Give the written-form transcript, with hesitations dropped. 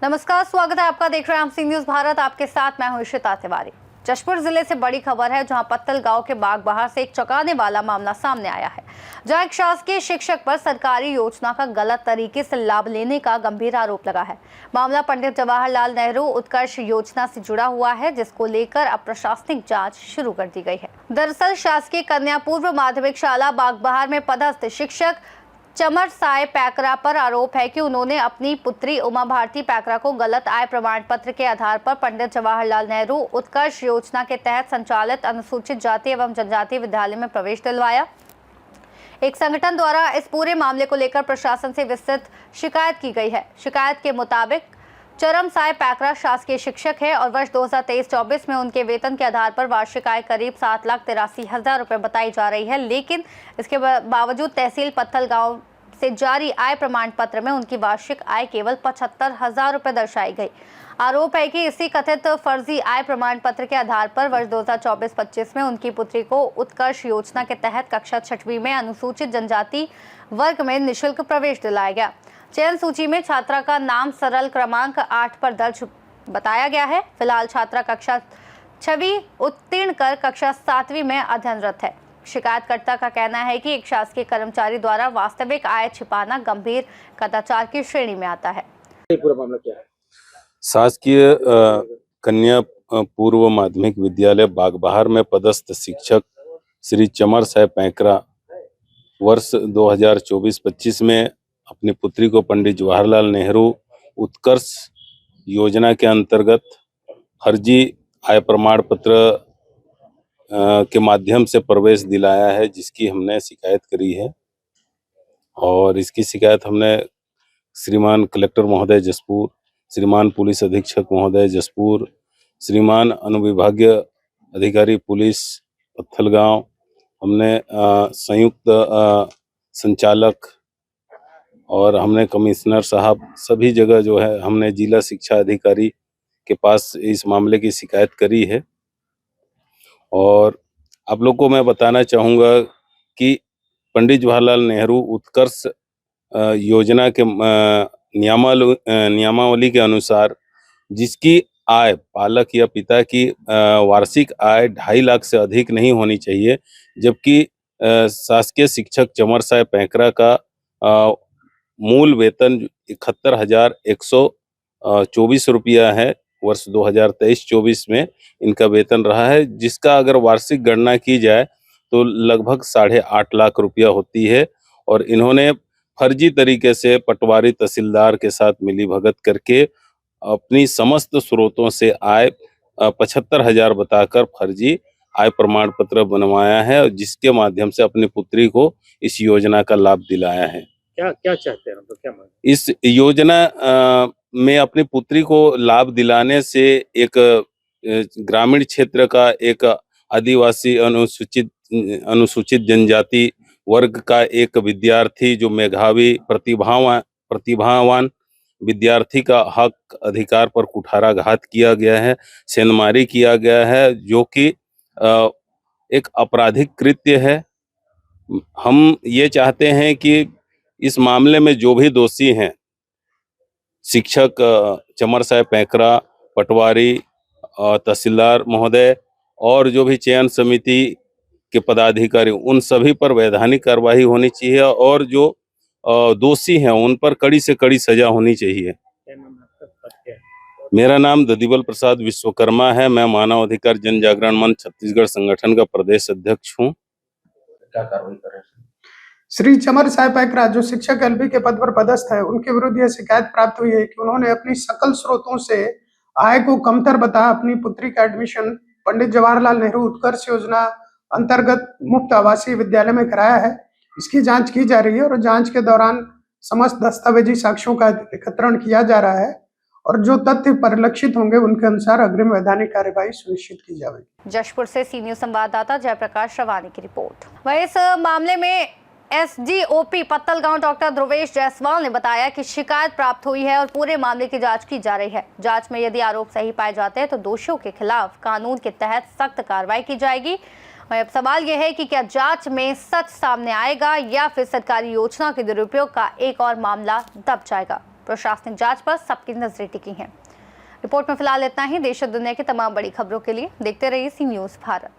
नमस्कार, स्वागत है आपका। देख रहे हैं हम सी न्यूज भारत। आपके साथ मैं हूं इशिता तिवारी। जशपुर जिले से बड़ी खबर है, जहां पत्तल गांव के बाग बहार से एक चौंकाने वाला मामला सामने आया है, जहां एक शासकीय शिक्षक पर सरकारी योजना का गलत तरीके से लाभ लेने का गंभीर आरोप लगा है। मामला पंडित जवाहरलाल नेहरू उत्कर्ष योजना से जुड़ा हुआ है, जिसको लेकर अब प्रशासनिक जांच शुरू कर दी गई है। दरअसल शासकीय कन्या पूर्व माध्यमिक शाला बाग बहार में पदस्थ शिक्षक चमर साय पैकरा पर आरोप है कि उन्होंने अपनी पुत्री उमा भारती पैकरा को गलत आय प्रमाण पत्र के आधार पर पंडित जवाहरलाल नेहरू उत्कर्ष योजना के तहत संचालित अनुसूचित जाति एवं जनजाति विद्यालय में प्रवेश दिलवाया। एक संगठन द्वारा इस पूरे मामले को लेकर प्रशासन से विस्तृत शिकायत की गई है। शिकायत के मुताबिक चरम साय पैकरा शासकीय शिक्षक है और वर्ष 2023-24 में उनके वेतन के आधार पर वार्षिक आय करीब 7,83,000 रुपये बताई जा रही है, लेकिन इसके बावजूद तहसील पत्तल गांव से जारी आय प्रमाण पत्र में उनकी वार्षिक आय केवल 75,000 रुपये दर्शाई गई। आरोप है कि इसी कथित फर्जी आय प्रमाण पत्र के आधार पर वर्ष 2024-25 में उनकी पुत्री को उत्कर्ष योजना के तहत कक्षा 6वीं में अनुसूचित जनजाति वर्ग में निःशुल्क प्रवेश दिलाया गया। चयन सूची में छात्रा का नाम सरल क्रमांक 8 पर दर्ज बताया गया है। फिलहाल छात्रा कक्षा 6वीं उत्तीर्ण कर कक्षा 7वीं में अध्ययनरत है। शिकायतकर्ता का कहना है कि एक शासकीय कर्मचारी द्वारा वास्तविक आय छिपाना गंभीर कदाचार की श्रेणी में आता है। पूरा मामला क्या है? शासकीय कन्या पूर्व माध्यमिक विद्यालय बागबहार में पदस्थ शिक्षक श्री चमर साय पैकरा वर्ष 2024-25 में अपनी पुत्री को पंडित जवाहरलाल नेहरू उत्कर्ष योजना के अंतर्गत फर्जी आय प्रमाण पत्र के माध्यम से प्रवेश दिलाया है, जिसकी हमने शिकायत करी है। और इसकी शिकायत हमने श्रीमान कलेक्टर महोदय जशपुर, श्रीमान पुलिस अधीक्षक महोदय जशपुर, श्रीमान अनुविभागीय अधिकारी पुलिस पत्थलगांव, हमने संयुक्त संचालक और हमने कमिश्नर साहब, सभी जगह जो है हमने जिला शिक्षा अधिकारी के पास इस मामले की शिकायत करी है। और आप लोग को मैं बताना चाहूँगा कि पंडित जवाहरलाल नेहरू उत्कर्ष योजना के नियमावली के अनुसार जिसकी आय पालक या पिता की वार्षिक आय 2.5 लाख से अधिक नहीं होनी चाहिए, जबकि शासकीय शिक्षक चमर साय पैकरा का मूल वेतन 71,124 रुपया है। वर्ष 2023-24 में इनका वेतन रहा है, जिसका अगर वार्षिक गणना की जाए तो लगभग 8.5 लाख रुपया होती है। और इन्होंने फर्जी तरीके से पटवारी तहसीलदार के साथ मिलीभगत करके अपनी समस्त स्रोतों से आय 75,000 बताकर फर्जी आय प्रमाण पत्र बनवाया है, जिसके माध्यम से अपनी पुत्री को इस योजना का लाभ दिलाया है। क्या चाहते हैं हम लोग, क्या मांग? इस योजना में अपनी पुत्री को लाभ दिलाने से एक ग्रामीण क्षेत्र का एक आदिवासी अनुसूचित जनजाति वर्ग का एक विद्यार्थी, जो मेधावी प्रतिभावान विद्यार्थी का हक अधिकार पर कुठाराघात किया गया है, सेंधमारी किया गया है, जो कि एक आपराधिक कृत्य है। हम ये चाहते हैं कि इस मामले में जो भी दोषी हैं, शिक्षक चमर साय पैकरा, पटवारी, तहसीलदार महोदय और जो भी चयन समिति के पदाधिकारी, उन सभी पर वैधानिक कार्रवाई होनी चाहिए और जो दोषी हैं उन पर कड़ी से कड़ी सजा होनी चाहिए। मेरा नाम ददीबल प्रसाद विश्वकर्मा है। मैं मानव अधिकार जन जागरण मंच छत्तीसगढ़ संगठन का प्रदेश अध्यक्ष हूँ। क्या कार्रवाई कर रहे हैं? श्री चमर साय पैकरा जो शिक्षक एलबी के पद पर पदस्थ है, उनके विरुद्ध यह शिकायत प्राप्त हुई है कि उन्होंने अपनी सकल स्रोतों से आय को कमतर बता अपनी पुत्री का एडमिशन पंडित जवाहरलाल नेहरू उत्कर्ष योजना अंतर्गत मुफ्त आवासीय विद्यालय में कराया है। इसकी जांच की जा रही है और जांच के दौरान समस्त दस्तावेजी साक्ष्यों का एकत्रण किया जा रहा है और जो तथ्य परिलक्षित होंगे उनके अनुसार अग्रिम वैधानिक कार्यवाही सुनिश्चित की जाएगी। जशपुर से सी न्यूज संवाददाता जयप्रकाश रवानी की रिपोर्ट। वहीं इस मामले में एसडीओपी पत्तलगांव डॉक्टर ध्रुवेश जायसवाल ने बताया कि शिकायत प्राप्त हुई है और पूरे मामले की जांच की जा रही है। जांच में यदि आरोप सही पाए जाते हैं तो दोषियों के खिलाफ कानून के तहत सख्त कार्रवाई की जाएगी। अब सवाल यह है कि क्या जांच में सच सामने आएगा या फिर सरकारी योजना के दुरुपयोग का एक और मामला दब जाएगा। प्रशासनिक जांच पर सबकी नजरें टिकी हैं। रिपोर्ट में फिलहाल इतना ही। देश और दुनिया की तमाम बड़ी खबरों के लिए देखते रहिए सी न्यूज़ भारत।